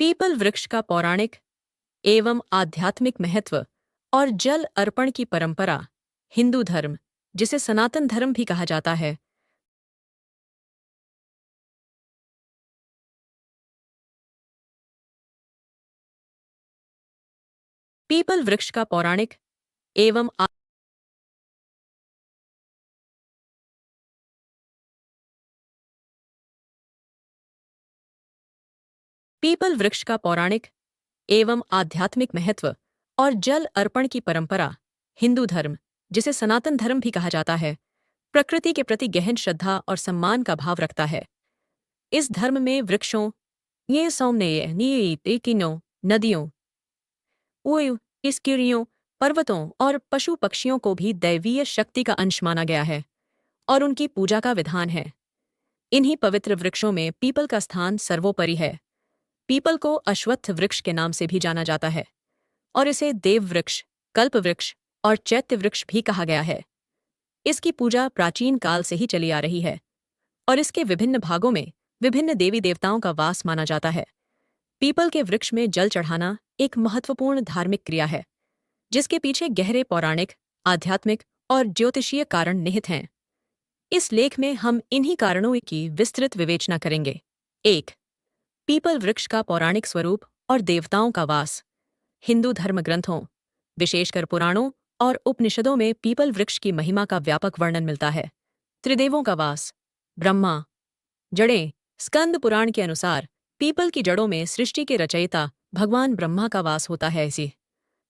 People वृक्ष का पौराणिक एवं आध्यात्मिक महत्व और जल अर्पण की परंपरा। हिंदू धर्म, जिसे सनातन धर्म भी कहा जाता है, पीपल वृक्ष का पौराणिक एवं पीपल वृक्ष का पौराणिक एवं आध्यात्मिक महत्व और जल अर्पण की परंपरा। हिंदू धर्म, जिसे सनातन धर्म भी कहा जाता है, प्रकृति के प्रति गहन श्रद्धा और सम्मान का भाव रखता है। इस धर्म में वृक्षों, ये सौम्य नीतिनों, नदियों, ओय इसकिरियों, पर्वतों और पशु पक्षियों को भी दैवीय शक्ति का अंश माना गया है और उनकी पूजा का विधान है। इन्हीं पवित्र वृक्षों में पीपल का स्थान सर्वोपरि है। पीपल को अश्वत्थ वृक्ष के नाम से भी जाना जाता है और इसे देव वृक्ष, कल्प वृक्ष और चैत्य वृक्ष भी कहा गया है। इसकी पूजा प्राचीन काल से ही चली आ रही है और इसके विभिन्न भागों में विभिन्न देवी देवताओं का वास माना जाता है। पीपल के वृक्ष में जल चढ़ाना एक महत्वपूर्ण धार्मिक क्रिया है, जिसके पीछे गहरे पौराणिक, आध्यात्मिक और ज्योतिषीय कारण निहित हैं। इस लेख में हम इन्हीं कारणों की विस्तृत विवेचना करेंगे। 1. पीपल वृक्ष का पौराणिक स्वरूप और देवताओं का वास। हिंदू धर्म ग्रंथों, विशेषकर पुराणों और उपनिषदों में पीपल वृक्ष की महिमा का व्यापक वर्णन मिलता है। त्रिदेवों का वास। ब्रह्मा। जड़ें। स्कंद पुराण के अनुसार पीपल की जड़ों में सृष्टि के रचयिता भगवान ब्रह्मा का वास होता है। ऐसी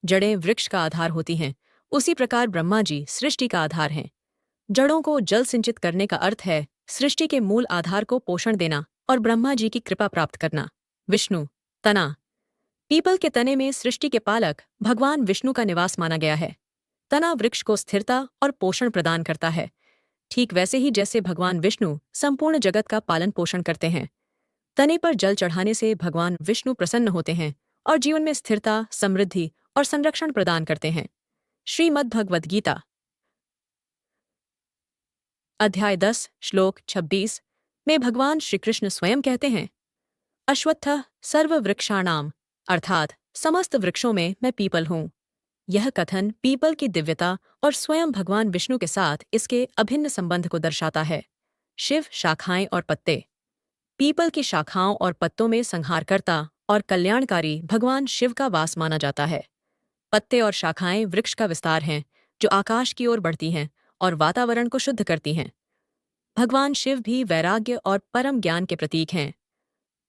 जड़ें वृक्ष का आधार होती हैं, उसी प्रकार ब्रह्मा जी सृष्टि का आधार हैं। जड़ों को जल सिंचित करने का अर्थ है सृष्टि के मूल आधार को पोषण देना और ब्रह्मा जी की कृपा प्राप्त करना। विष्णु। तना। पीपल के तने में सृष्टि के पालक भगवान विष्णु का निवास माना गया है। तना वृक्ष को स्थिरता और पोषण प्रदान करता है, ठीक वैसे ही जैसे भगवान विष्णु संपूर्ण जगत का पालन पोषण करते हैं। तने पर जल चढ़ाने से भगवान विष्णु प्रसन्न होते हैं और जीवन में स्थिरता, समृद्धि और संरक्षण प्रदान करते हैं। श्रीमद् भगवद गीता अध्याय 10 श्लोक 26 में भगवान श्री कृष्ण स्वयं कहते हैं, अश्वत्थः सर्व वृक्षाणाम, अर्थात समस्त वृक्षों में मैं पीपल हूँ। यह कथन पीपल की दिव्यता और स्वयं भगवान विष्णु के साथ इसके अभिन्न संबंध को दर्शाता है। शिव, शाखाएं और पत्ते। पीपल की शाखाओं और पत्तों में संहारकर्ता और कल्याणकारी भगवान शिव का वास माना जाता है। पत्ते और शाखाएं वृक्ष का विस्तार हैं, जो आकाश की ओर बढ़ती हैं और वातावरण को शुद्ध करती हैं। भगवान शिव भी वैराग्य और परम ज्ञान के प्रतीक हैं।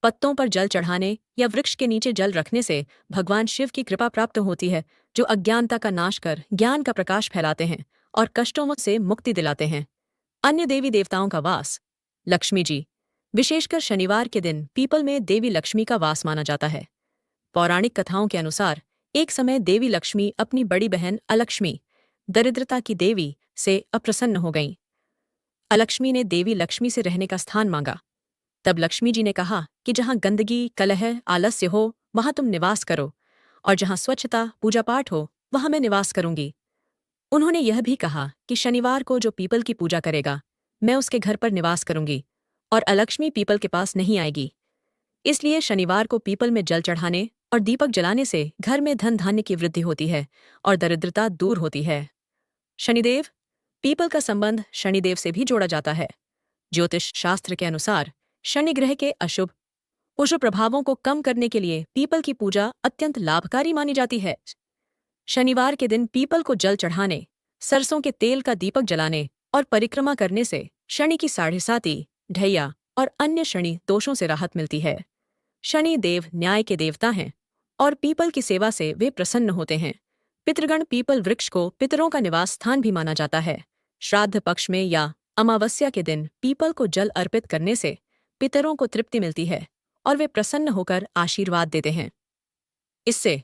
पत्तों पर जल चढ़ाने या वृक्ष के नीचे जल रखने से भगवान शिव की कृपा प्राप्त होती है, जो अज्ञानता का नाश कर ज्ञान का प्रकाश फैलाते हैं और कष्टों से मुक्ति दिलाते हैं। अन्य देवी देवताओं का वास। लक्ष्मी जी। विशेषकर शनिवार के दिन पीपल में देवी लक्ष्मी का वास माना जाता है। पौराणिक कथाओं के अनुसार एक समय देवी लक्ष्मी अपनी बड़ी बहन अलक्ष्मी, दरिद्रता की देवी, से अप्रसन्न हो गईं। अलक्ष्मी ने देवी लक्ष्मी से रहने का स्थान मांगा। तब लक्ष्मी जी ने कहा कि जहाँ गंदगी, कलह, आलस्य हो, वहाँ तुम निवास करो, और जहाँ स्वच्छता, पूजा पाठ हो, वहाँ मैं निवास करूंगी। उन्होंने यह भी कहा कि शनिवार को जो पीपल की पूजा करेगा, मैं उसके घर पर निवास करूंगी और अलक्ष्मी पीपल के पास नहीं आएगी। इसलिए शनिवार को पीपल में जल चढ़ाने और दीपक जलाने से घर में धन धान्य की वृद्धि होती है और दरिद्रता दूर होती है। शनिदेव। पीपल का संबंध शनिदेव से भी जोड़ा जाता है। ज्योतिष शास्त्र के अनुसार शनि ग्रह के अशुभ उशु प्रभावों को कम करने के लिए पीपल की पूजा अत्यंत लाभकारी मानी जाती है। शनिवार के दिन पीपल को जल चढ़ाने, सरसों के तेल का दीपक जलाने और परिक्रमा करने से शनि की साढ़े साती, ढैया और अन्य शनि दोषों से राहत मिलती है। शनि देव न्याय के देवता हैं और पीपल की सेवा से वे प्रसन्न होते हैं। पितृगण पीपल वृक्ष को पितरों का निवास स्थान भी माना जाता है। श्राद्ध पक्ष में या अमावस्या के दिन पीपल को जल अर्पित करने से पितरों को तृप्ति मिलती है और वे प्रसन्न होकर आशीर्वाद देते हैं। इससे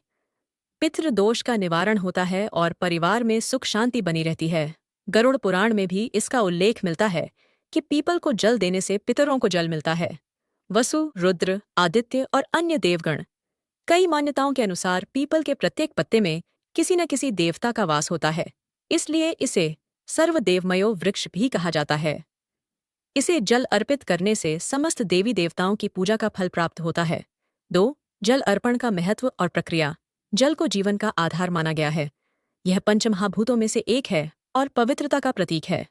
पितृ दोष का निवारण होता है और परिवार में सुख शांति बनी रहती है। गरुड़ पुराण में भी इसका उल्लेख मिलता है कि पीपल को जल देने से पितरों को जल मिलता है। वसु, रुद्र, आदित्य और अन्य देवगण। कई मान्यताओं के अनुसार पीपल के प्रत्येक पत्ते में किसी न किसी देवता का वास होता है, इसलिए इसे सर्वदेवमयो वृक्ष भी कहा जाता है। इसे जल अर्पित करने से समस्त देवी देवताओं की पूजा का फल प्राप्त होता है। 2. जल अर्पण का महत्व और प्रक्रिया। जल को जीवन का आधार माना गया है। यह पंचमहाभूतों में से एक है और पवित्रता का प्रतीक है।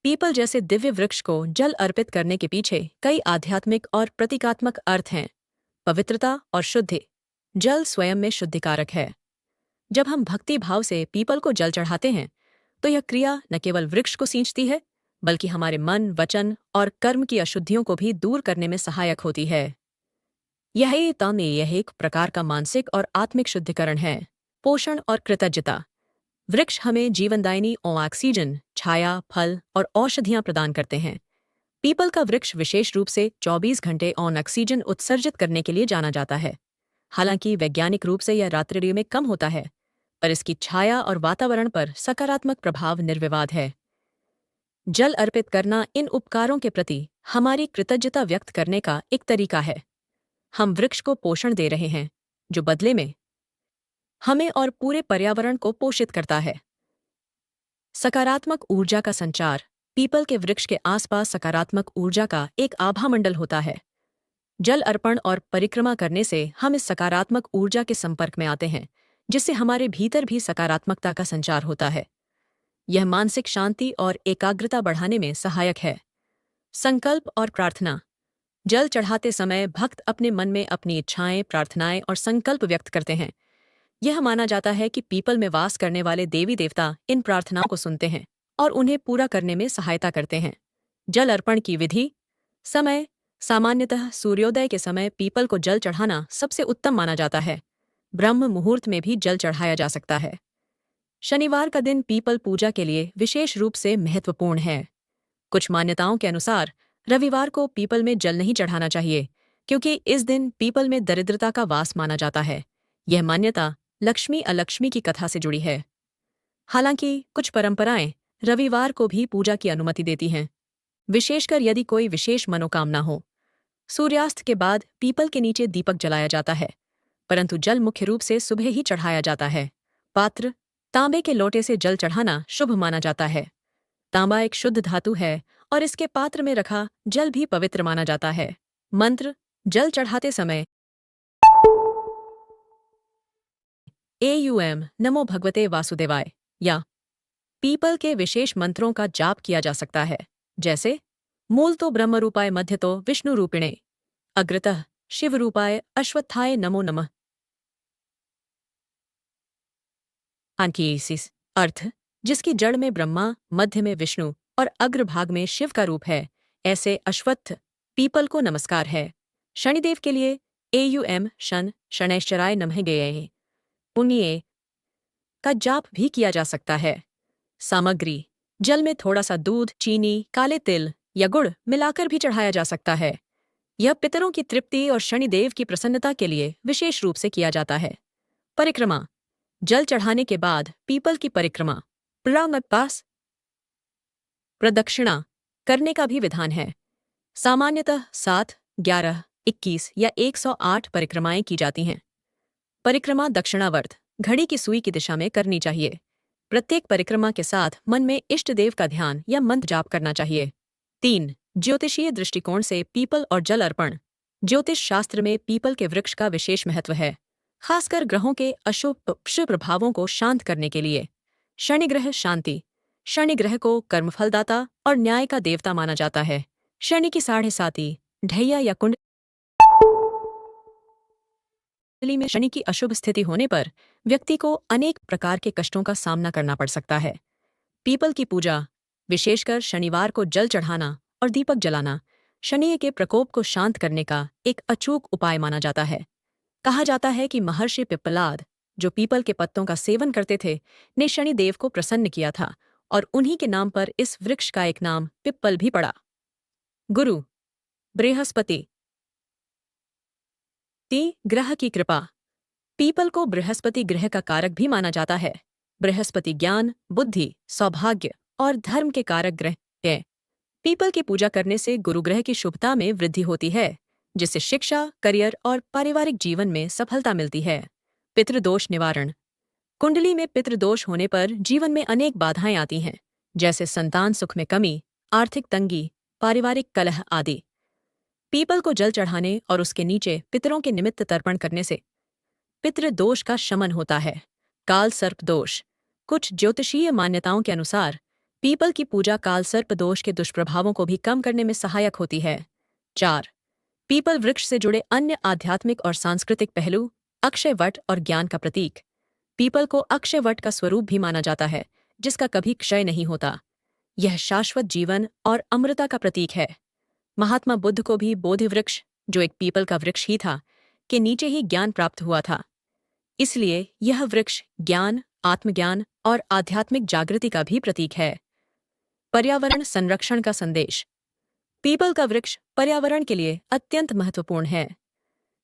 पीपल जैसे दिव्य वृक्ष को जल अर्पित करने के पीछे कई आध्यात्मिक और प्रतीकात्मक अर्थ हैं। पवित्रता और शुद्धि। जल स्वयं में शुद्धिकारक है। जब हम भक्ति भाव से पीपल को जल चढ़ाते हैं तो यह क्रिया न केवल वृक्ष को सींचती है बल्कि हमारे मन, वचन और कर्म की अशुद्धियों को भी दूर करने में सहायक होती है। यह एक प्रकार का मानसिक और आत्मिक शुद्धिकरण है। पोषण और कृतज्ञता। वृक्ष हमें जीवनदायिनी ऑक्सीजन, छाया, फल और औषधियां प्रदान करते हैं। पीपल का वृक्ष विशेष रूप से 24 घंटे ऑक्सीजन उत्सर्जित करने के लिए जाना जाता है। हालांकि वैज्ञानिक रूप से यह रात्रि में कम होता है, पर इसकी छाया और वातावरण पर सकारात्मक प्रभाव निर्विवाद है। जल अर्पित करना इन उपकारों के प्रति हमारी कृतज्ञता व्यक्त करने का एक तरीका है। हम वृक्ष को पोषण दे रहे हैं, जो बदले में हमें और पूरे पर्यावरण को पोषित करता है। सकारात्मक ऊर्जा का संचार। पीपल के वृक्ष के आसपास सकारात्मक ऊर्जा का एक आभामंडल होता है। जल अर्पण और परिक्रमा करने से हम इस सकारात्मक ऊर्जा के संपर्क में आते हैं, जिससे हमारे भीतर भी सकारात्मकता का संचार होता है। यह मानसिक शांति और एकाग्रता बढ़ाने में सहायक है। संकल्प और प्रार्थना। जल चढ़ाते समय भक्त अपने मन में अपनी इच्छाएं, प्रार्थनाएं और संकल्प व्यक्त करते हैं। यह माना जाता है कि पीपल में वास करने वाले देवी देवता इन प्रार्थनाओं को सुनते हैं और उन्हें पूरा करने में सहायता करते हैं। जल अर्पण की विधि। समय। सामान्यतः सूर्योदय के समय पीपल को जल चढ़ाना सबसे उत्तम माना जाता है। ब्रह्म मुहूर्त में भी जल चढ़ाया जा सकता है। शनिवार का दिन पीपल पूजा के लिए विशेष रूप से महत्वपूर्ण है। कुछ मान्यताओं के अनुसार रविवार को पीपल में जल नहीं चढ़ाना चाहिए, क्योंकि इस दिन पीपल में दरिद्रता का वास माना जाता है। यह मान्यता लक्ष्मी अलक्ष्मी की कथा से जुड़ी है। हालांकि कुछ परंपराएं रविवार को भी पूजा की अनुमति देती हैं, विशेषकर यदि कोई विशेष मनोकामना हो। सूर्यास्त के बाद पीपल के नीचे दीपक जलाया जाता है, परंतु जल मुख्य रूप से सुबह ही चढ़ाया जाता है। पात्र। तांबे के लोटे से जल चढ़ाना शुभ माना जाता है। तांबा एक शुद्ध धातु है और इसके पात्र में रखा जल भी पवित्र माना जाता है। मंत्र। जल चढ़ाते समय नमो भगवते वासुदेवाय या पीपल के विशेष मंत्रों का जाप किया जा सकता है, जैसे मूल तो ब्रह्म रूपाय, मध्य तो विष्णु रूपिणे, अग्रतः शिव रूपाय अश्वत्थाय नमो नमः। अंकिसिस। अर्थ। जिसकी जड़ में ब्रह्मा, मध्य में विष्णु और अग्रभाग में शिव का रूप है, ऐसे अश्वत्थ पीपल को नमस्कार है। शनिदेव के लिए शनैश्चराय नमः गए पुण्य का जाप भी किया जा सकता है। सामग्री। जल में थोड़ा सा दूध, चीनी, काले तिल या गुड़ मिलाकर भी चढ़ाया जा सकता है। यह पितरों की तृप्ति और शनिदेव की प्रसन्नता के लिए विशेष रूप से किया जाता है। परिक्रमा। जल चढ़ाने के बाद पीपल की परिक्रमा पास प्रदक्षिणा करने का भी विधान है। सामान्यतः 7, 11, 21 या 108 परिक्रमाएं की जाती हैं। परिक्रमा दक्षिणावर्त घड़ी की सुई की दिशा में करनी चाहिए। प्रत्येक परिक्रमा के साथ मन में इष्ट देव का ध्यान या मंत्र जाप करना चाहिए। 3. ज्योतिषीय दृष्टिकोण से पीपल और जल अर्पण। ज्योतिष शास्त्र में पीपल के वृक्ष का विशेष महत्व है, खासकर ग्रहों के अशुभ प्रभावों को शांत करने के लिए। शनिग्रह शांति। शनि ग्रह को कर्मफलदाता और न्याय का देवता माना जाता है। शनि की 7.5 ढैया या कुंडली में शनि की अशुभ स्थिति होने पर व्यक्ति को अनेक प्रकार के कष्टों का सामना करना पड़ सकता है। पीपल की पूजा, विशेषकर शनिवार को जल चढ़ाना और दीपक जलाना, शनि के प्रकोप को शांत करने का एक अचूक उपाय माना जाता है। कहा जाता है कि महर्षि पिप्पलाद, जो पीपल के पत्तों का सेवन करते थे, ने शनिदेव को प्रसन्न किया था और उन्हीं के नाम पर इस वृक्ष का एक नाम पिप्पल भी पड़ा। गुरु। बृहस्पति। ग्रह की कृपा। पीपल को बृहस्पति ग्रह का कारक भी माना जाता है। बृहस्पति ज्ञान, बुद्धि, सौभाग्य और धर्म के कारक ग्रह है। पीपल की पूजा करने से गुरु ग्रह की शुभता में वृद्धि होती है, जिससे शिक्षा, करियर और पारिवारिक जीवन में सफलता मिलती है। पितृदोष निवारण। कुंडली में पितृदोष होने पर जीवन में अनेक बाधाएं आती हैं, जैसे संतान सुख में कमी, आर्थिक तंगी, पारिवारिक कलह आदि। पीपल को जल चढ़ाने और उसके नीचे पितरों के निमित्त तर्पण करने से पितृ दोष का शमन होता है। काल सर्प दोष। कुछ ज्योतिषीय मान्यताओं के अनुसार पीपल की पूजा काल सर्प दोष के दुष्प्रभावों को भी कम करने में सहायक होती है। 4. पीपल वृक्ष से जुड़े अन्य आध्यात्मिक और सांस्कृतिक पहलू। अक्षय वट और ज्ञान का प्रतीक। पीपल को अक्षय वट का स्वरूप भी माना जाता है, जिसका कभी क्षय नहीं होता। यह शाश्वत जीवन और अमृता का प्रतीक है। महात्मा बुद्ध को भी बोधि वृक्ष, जो एक पीपल का वृक्ष ही था, के नीचे ही ज्ञान प्राप्त हुआ था। इसलिए यह वृक्ष ज्ञान, आत्मज्ञान और आध्यात्मिक जागृति का भी प्रतीक है। पर्यावरण संरक्षण का संदेश। पीपल का वृक्ष पर्यावरण के लिए अत्यंत महत्वपूर्ण है।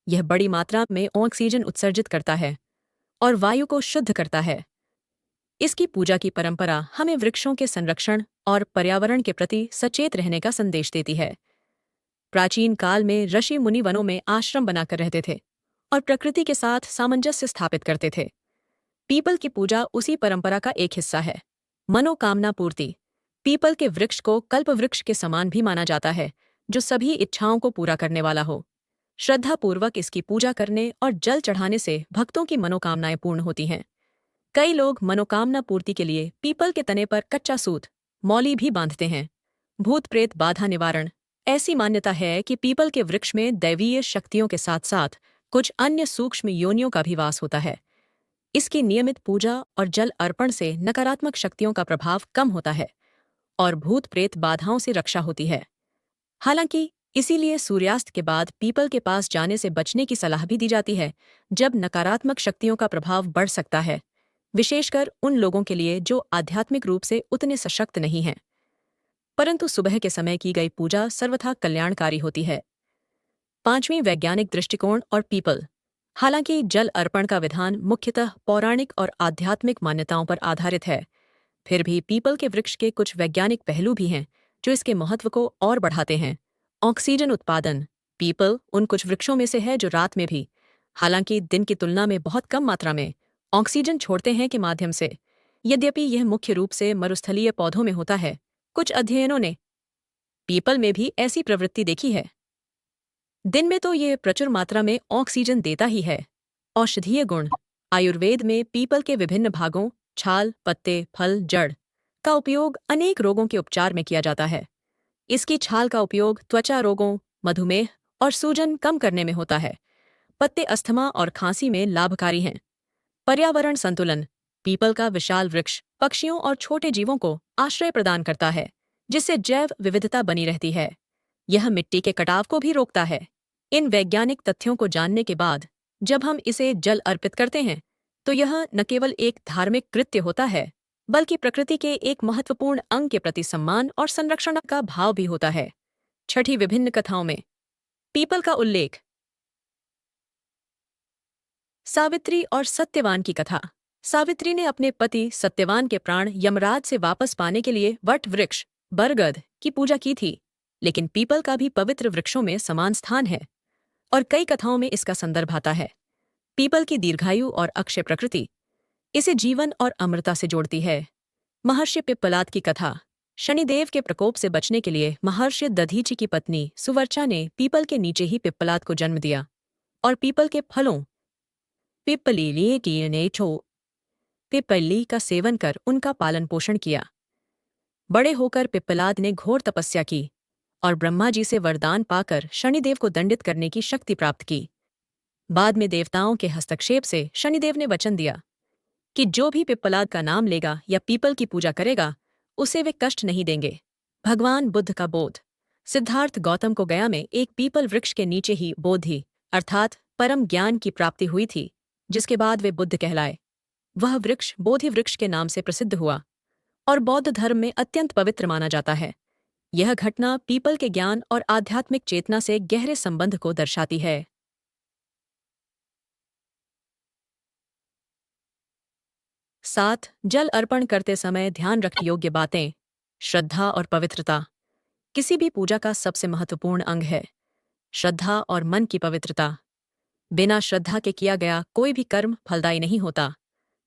यह बड़ी मात्रा में ऑक्सीजन उत्सर्जित करता है और वायु को शुद्ध करता है। इसकी पूजा की परंपरा हमें वृक्षों के संरक्षण और पर्यावरण के प्रति सचेत रहने का संदेश देती है। प्राचीन काल में ऋषि मुनि वनों में आश्रम बनाकर रहते थे और प्रकृति के साथ सामंजस्य स्थापित करते थे। पीपल की पूजा उसी परंपरा का एक हिस्सा है। मनोकामना पूर्ति। पीपल के वृक्ष को कल्प वृक्ष के समान भी माना जाता है, जो सभी इच्छाओं को पूरा करने वाला हो। श्रद्धापूर्वक इसकी पूजा करने और जल चढ़ाने से भक्तों की मनोकामनाएं पूर्ण होती हैं। कई लोग मनोकामना पूर्ति के लिए पीपल के तने पर कच्चा सूत, मौली भी बांधते हैं। भूत प्रेत बाधा निवारण। ऐसी मान्यता है कि पीपल के वृक्ष में दैवीय शक्तियों के साथ साथ कुछ अन्य सूक्ष्म योनियों का भी वास होता है। इसकी नियमित पूजा और जल अर्पण से नकारात्मक शक्तियों का प्रभाव कम होता है और भूत प्रेत बाधाओं से रक्षा होती है। हालांकि इसीलिए सूर्यास्त के बाद पीपल के पास जाने से बचने की सलाह भी दी जाती है, जब नकारात्मक शक्तियों का प्रभाव बढ़ सकता है, विशेषकर उन लोगों के लिए जो आध्यात्मिक रूप से उतने सशक्त नहीं हैं। परंतु सुबह के समय की गई पूजा सर्वथा कल्याणकारी होती है। 5वीं वैज्ञानिक दृष्टिकोण और पीपल। हालांकि जल अर्पण का विधान मुख्यतः पौराणिक और आध्यात्मिक मान्यताओं पर आधारित है, फिर भी पीपल के वृक्ष के कुछ वैज्ञानिक पहलू भी हैं जो इसके महत्व को और बढ़ाते हैं। ऑक्सीजन उत्पादन। पीपल उन कुछ वृक्षों में से है जो रात में भी, हालांकि दिन की तुलना में बहुत कम मात्रा में, ऑक्सीजन छोड़ते हैं के माध्यम से। यद्यपि यह मुख्य रूप से मरुस्थलीय पौधों में होता है, कुछ अध्ययनों ने पीपल में भी ऐसी प्रवृत्ति देखी है। दिन में तो यह प्रचुर मात्रा में ऑक्सीजन देता ही है। औषधीय गुण। आयुर्वेद में पीपल के विभिन्न भागों, छाल, पत्ते, फल, जड़ का उपयोग अनेक रोगों के उपचार में किया जाता है। इसकी छाल का उपयोग त्वचा रोगों, मधुमेह और सूजन कम करने में होता है। पत्ते अस्थमा और खांसी में लाभकारी हैं। पर्यावरण संतुलन। पीपल का विशाल वृक्ष पक्षियों और छोटे जीवों को आश्रय प्रदान करता है, जिससे जैव विविधता बनी रहती है। यह मिट्टी के कटाव को भी रोकता है। इन वैज्ञानिक तथ्यों को जानने के बाद जब हम इसे जल अर्पित करते हैं, तो यह न केवल एक धार्मिक कृत्य होता है, बल्कि प्रकृति के एक महत्वपूर्ण अंग के प्रति सम्मान और संरक्षण का भाव भी होता है। 6ठी विभिन्न कथाओं में पीपल का उल्लेख। सावित्री और सत्यवान की कथा। सावित्री ने अपने पति सत्यवान के प्राण यमराज से वापस पाने के लिए वट वृक्ष, बरगद की पूजा की थी, लेकिन पीपल का भी पवित्र वृक्षों में समान स्थान है और कई कथाओं में इसका संदर्भ आता है। पीपल की दीर्घायु और अक्षय प्रकृति इसे जीवन और अमृता से जोड़ती है। महर्षि पिप्पलाद की कथा। शनिदेव के प्रकोप से बचने के लिए महर्षि दधीचि की पत्नी सुवर्चा ने पीपल के नीचे ही पिप्पलाद को जन्म दिया और पीपल के फलों पिप्पली का सेवन कर उनका पालन पोषण किया। बड़े होकर पिप्पलाद ने घोर तपस्या की और ब्रह्मा जी से वरदान पाकर शनिदेव को दंडित करने की शक्ति प्राप्त की। बाद में देवताओं के हस्तक्षेप से शनिदेव ने वचन दिया कि जो भी पिप्पलाद का नाम लेगा या पीपल की पूजा करेगा, उसे वे कष्ट नहीं देंगे। भगवान बुद्ध का बोध। सिद्धार्थ गौतम को गया में एक पीपल वृक्ष के नीचे ही बोधि अर्थात परम ज्ञान की प्राप्ति हुई थी, जिसके बाद वे बुद्ध कहलाए। वह वृक्ष बोधि वृक्ष के नाम से प्रसिद्ध हुआ और बौद्ध धर्म में अत्यंत पवित्र माना जाता है। यह घटना पीपल के ज्ञान और आध्यात्मिक चेतना से गहरे संबंध को दर्शाती है। 7. जल अर्पण करते समय ध्यान रखने योग्य बातें। श्रद्धा और पवित्रता किसी भी पूजा का सबसे महत्वपूर्ण अंग है। श्रद्धा और मन की पवित्रता। बिना श्रद्धा के किया गया कोई भी कर्म फलदायी नहीं होता।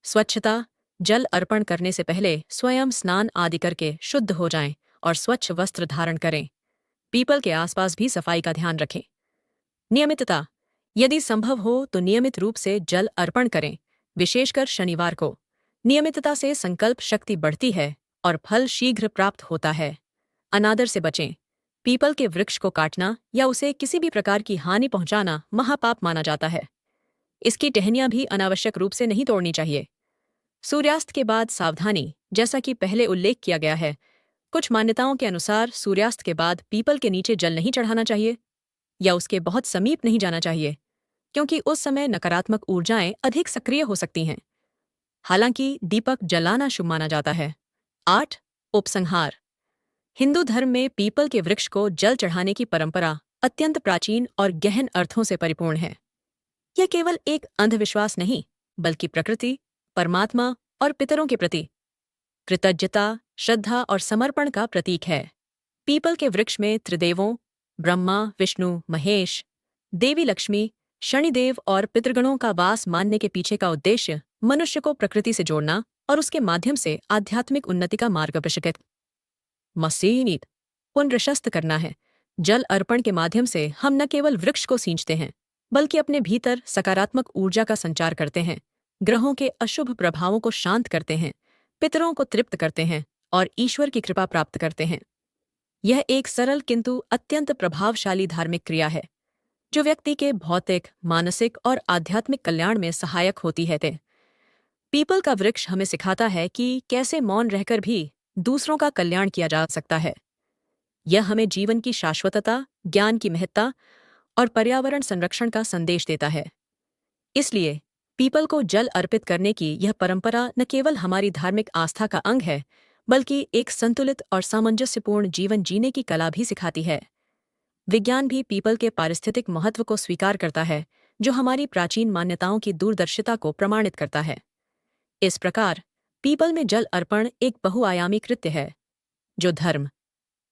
स्वच्छता। जल अर्पण करने से पहले स्वयं स्नान आदि करके शुद्ध हो जाएं और स्वच्छ वस्त्र धारण करें। पीपल के आसपास भी सफाई का ध्यान रखें। नियमितता, यदि संभव हो तो नियमित रूप से जल अर्पण करें, विशेषकर शनिवार को। नियमितता से संकल्प शक्ति बढ़ती है और फल शीघ्र प्राप्त होता है। अनादर से बचें। पीपल के वृक्ष को काटना या उसे किसी भी प्रकार की हानि पहुंचाना महापाप माना जाता है। इसकी टहनियां भी अनावश्यक रूप से नहीं तोड़नी चाहिए। सूर्यास्त के बाद सावधानी, जैसा कि पहले उल्लेख किया गया है, कुछ मान्यताओं के अनुसार सूर्यास्त के बाद पीपल के नीचे जल नहीं चढ़ाना चाहिए या उसके बहुत समीप नहीं जाना चाहिए, क्योंकि उस समय नकारात्मक ऊर्जाएं अधिक सक्रिय हो सकती हैं। हालांकि दीपक जलाना शुभ माना जाता है। 8. उपसंहार। हिंदू धर्म में पीपल के वृक्ष को जल चढ़ाने की परंपरा अत्यंत प्राचीन और गहन अर्थों से परिपूर्ण है। यह केवल एक अंधविश्वास नहीं, बल्कि प्रकृति, परमात्मा और पितरों के प्रति कृतज्ञता, श्रद्धा और समर्पण का प्रतीक है। पीपल के वृक्ष में त्रिदेवों ब्रह्मा, विष्णु, महेश, देवी लक्ष्मी, शनिदेव और पितृगणों का वास मानने के पीछे का उद्देश्य मनुष्य को प्रकृति से जोड़ना और उसके माध्यम से आध्यात्मिक उन्नति का मार्ग प्रशस्त मसीनीत पुनर्शस्त करना है। जल अर्पण के माध्यम से हम न केवल वृक्ष को सींचते हैं, बल्कि अपने भीतर सकारात्मक ऊर्जा का संचार करते हैं, ग्रहों के अशुभ प्रभावों को शांत करते हैं, पितरों को तृप्त करते हैं और ईश्वर की कृपा प्राप्त करते हैं। यह एक सरल किंतु अत्यंत प्रभावशाली धार्मिक क्रिया है, जो व्यक्ति के भौतिक, मानसिक और आध्यात्मिक कल्याण में सहायक होती है। पीपल का वृक्ष हमें सिखाता है कि कैसे मौन रहकर भी दूसरों का कल्याण किया जा सकता है। यह हमें जीवन की शाश्वतता, ज्ञान की महत्ता और पर्यावरण संरक्षण का संदेश देता है। इसलिए पीपल को जल अर्पित करने की यह परंपरा न केवल हमारी धार्मिक आस्था का अंग है, बल्कि एक संतुलित और सामंजस्यपूर्ण जीवन जीने की कला भी सिखाती है। विज्ञान भी पीपल के पारिस्थितिक महत्व को स्वीकार करता है, जो हमारी प्राचीन मान्यताओं की दूरदर्शिता को प्रमाणित करता है। इस प्रकार पीपल में जल अर्पण एक बहुआयामी कृत्य है, जो धर्म,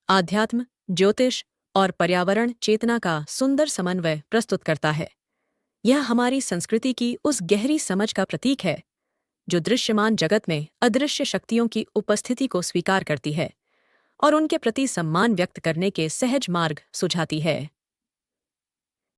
आध्यात्म, ज्योतिष और पर्यावरण चेतना का सुंदर समन्वय प्रस्तुत करता है। यह हमारी संस्कृति की उस गहरी समझ का प्रतीक है, जो दृश्यमान जगत में अदृश्य शक्तियों की उपस्थिति को स्वीकार करती है और उनके प्रति सम्मान व्यक्त करने के सहज मार्ग सुझाती है।